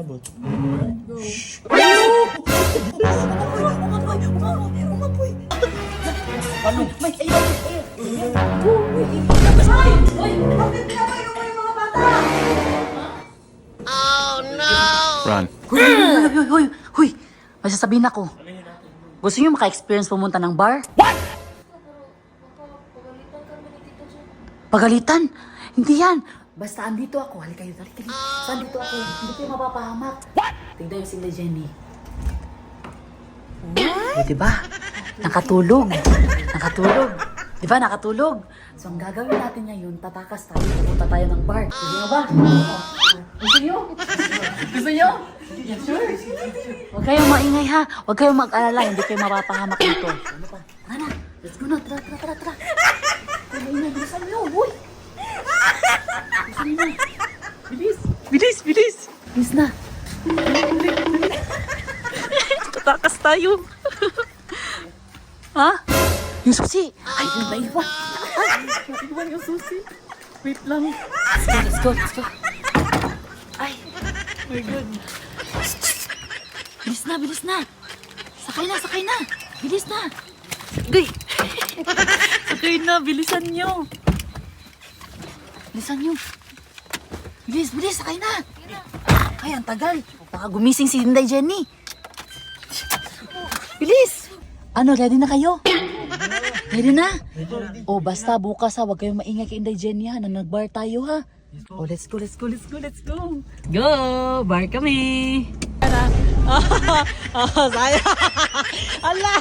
Abot. Go. Umapoy. Ano? May ayun. Uy! Bakit pinapay mo yung mga bata? Run. Huy! May sasabihin ako. Gusto niyo maka-experience pumunta ng bar? What? Pagalitan? Hindi yan. Basta andito ako. Halika kayo. Basta andito ako. Hindi kayo mapapahamak. What? Tignan yung sila Jenny. What? Diba? Nakatulog. Diba? Nakatulog. So, ang gagawin natin ngayon, tatakas tayo. Pupunta tayo ng bar. Gusto niyo ba? Gusto niyo? Gusto niyo? Sure. Huwag kayong maingay ha. Huwag kayong mag-alala. Hindi kayo mapapahamak dito. Ano pa? Tara na. Let's go na. Tara. Maingay. Bilisan niyo. Uy! Bilis. Bilis na. Tatakas tayo. Ha? Yung susi. Ay, yung naiwan. Naiwan yung susi. Wait lang. Let's go. Ay. Oh my God. Bilis na. Sakay na. Bilis na. Gay. Sakay na. Bilisan nyo. Bilis. Sakay na. Ay, ang tagal. Baka gumising si Inday Jenny. Bilis. Ano, ready na kayo? Ready na? O, basta bukas ha. Huwag kayong maingay kay Inday Jenny ha. Na nag-bar tayo ha. Oh, let's go. Go! Bar kami! Sayang! Ala!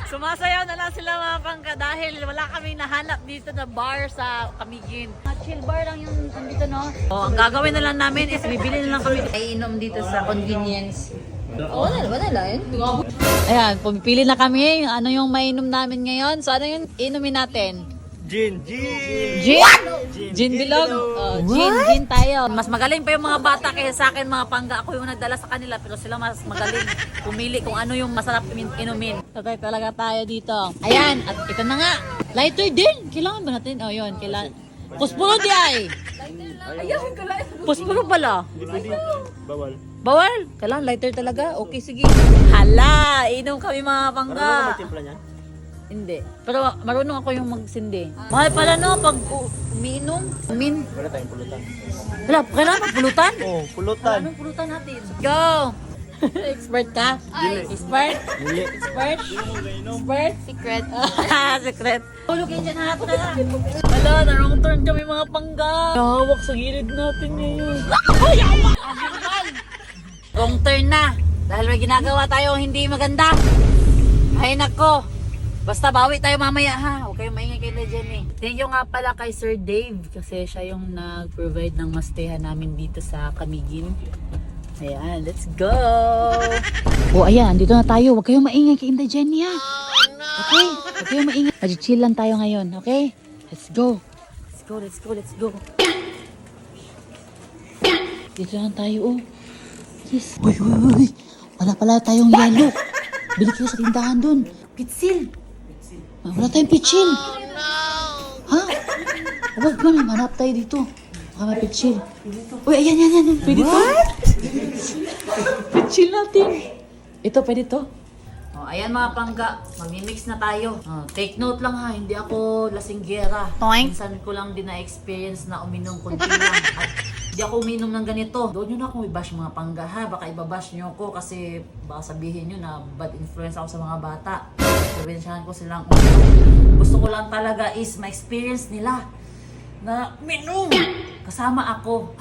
Sumasayaw na lang sila mga pangka dahil wala kami nahanap dito na bar sa Camiguin. Chill bar lang yung dito, no? Oh, ang gagawin na lang namin is bibili na lang kami ay inom dito sa convenience. Wala lang. Ayan, pumipili na kami. Ano yung mainom namin ngayon? So, ano yung inumin natin? Gin! Gin bilog? Oh, gin tayo. Mas magaling pa yung mga bata kaysa sa akin mga pangga. Ako yung nagdala sa kanila pero sila mas magaling pumili kung ano yung masarap inumin. Tatay talaga tayo dito. Ayan, at ito na nga. Lighter din. Kailangan ba natin? Oh, yun. Kailangan. Puspuro di ay. Puspuro pala. Bawal. Bawal? Kailangan lighter talaga? Okay, sige. Hala, inom kami mga pangga. May timpla niyan? Hindi. Pero marunong ako yung magsindi. Mahal pala no, pag umiinom. Wala tayong pulutan. Wala, kailangan magpulutan? Oh, pulutan. Anong pulutan natin? Go! Expert ka? Expert? Secret. Secret. Hulog yan dyan ha. Wala, na-wrong turn kami mga pangga. Nahawak sa gilid natin ngayon. Wrong turn na. Dahil may ginagawa tayo hindi maganda. Ay nako. Basta bawi tayo mamaya ha. Huwag kayong maingay kay Jenny. Thank you nga pala kay Sir Dave kasi siya yung nag-provide ng mastehan namin dito sa Camiguin. Ayan, let's go! Oh, ayan, dito na tayo. Huwag kayong maingay kay Inday Jenny ha. Okay? Huwag kayong maingay. Mag-chill lang tayo ngayon, okay? Let's go! Let's go! Dito lang tayo, oh. Yes. Uy! Wala pala tayong yelo. Bili kayo sa tindahan dun. Pitsil! Wala tayong pitsil. Ha? Huwag mo na, manap tayo dito. Baka may pitsil. Uy, ayan. Pwede to? Pitsil natin. Ito, pwede to? Oh, ayan mga pangga, mamimix na tayo. Oh, take note lang ha, hindi ako lasinggera. Minsan ko lang din na-experience na uminom kunti lang. At hindi ako uminom ng ganito. Doon nyo na akong i-bash mga pangga ha. Baka ibabash nyo ako kasi baka sabihin nyo na bad influence ako sa mga bata. Sabihin ko silang gusto ko lang talaga is ma-experience nila na minom kasama ako.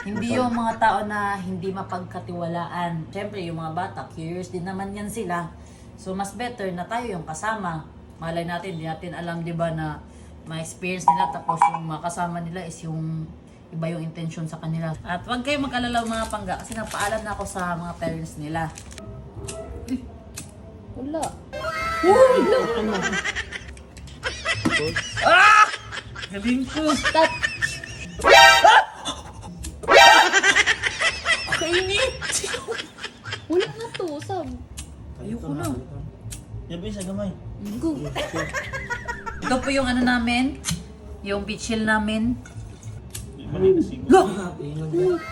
Hindi yung mga tao na hindi mapagkatiwalaan. Siyempre yung mga bata, curious din naman yan sila. So mas better na tayo yung kasama. Malay natin, di natin alam diba na ma-experience nila tapos yung mga kasama nila is yung iba yung intention sa kanila. At huwag kayong mag-alala mga pangga kasi nagpaalam na ako sa mga parents nila. Wala. Ah! Galing ko. Stop. Kainit. Wala na to, sab. Ayoko na. Yabi sa gamay. Go. Ito po yung ano namin. Yung pitchill namin. may nasigo. Go!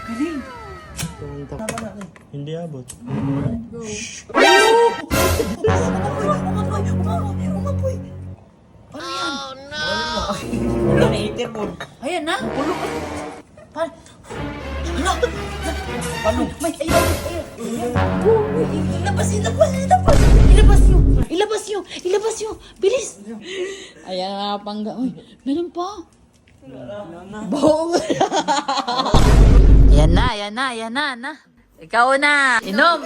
Galing! Hindi abot. Umapoy! Ano yan? Wala na eater mo. Ayan na! Pulo ka! Ano? Paano? May, ayun! Ilabas nyo! Bilis! Ayan na, pangga. Uy, meron pa. Baong. Ayan na. Ikaw na. Inom.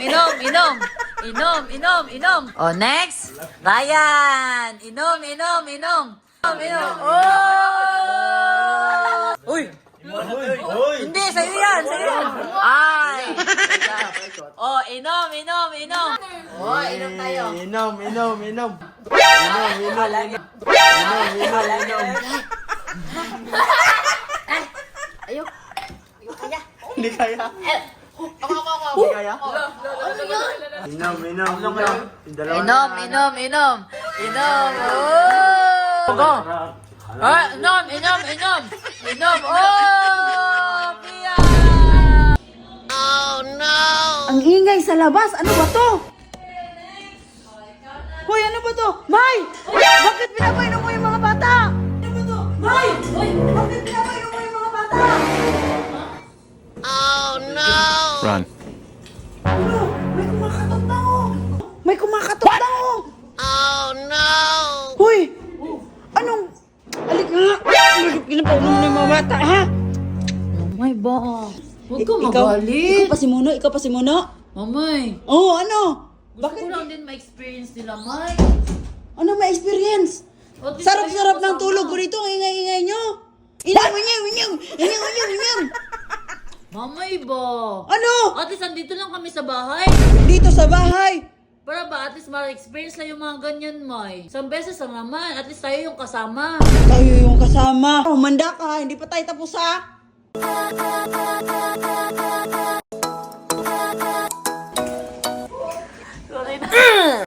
Oh, next. Ryan. Inom. Oh! Uy! Uy! Hindi, sa'yo yan. Ay! Oh, inom. Oh, inom tayo. Inom. Ayok. Hindi kaya. Hindi kaya? Ano yan? Inom. Inom. Oh! Go! Ah, inom. Oh! Pia! Ang ingay sa labas. Ano ba to? Hoy, ano ba to? May! Bakit pinapainom mo yung mga bata? Ano ba to? May! Bakit pinapainom mo yung mga bata? Run. Ano? May kumakatok na oh! May kumakatok na oh! Hoy! Anong... Alik nga! Bakit pinapainom mo yung mga bata, ha? Mamay ba? Huwag ka Ikaw magalit. Ikaw pa si Muno? Mamay. Oo, ano? Gusto Bakit? ko lang din ma-experience nila, May. Ano may experience? At least Sarap-sarap tayo ng tulog ko kasama. rito. Ang ingay-ingay nyo. Inyong. Mamay ba? Ano? At least andito lang kami sa bahay. Dito sa bahay. Para ba, at least ma-experience lang yung mga ganyan, May. Isang beses lang naman. At least tayo yung kasama. Tayo yung kasama. Manda ka, hindi pa tayo tapos ha.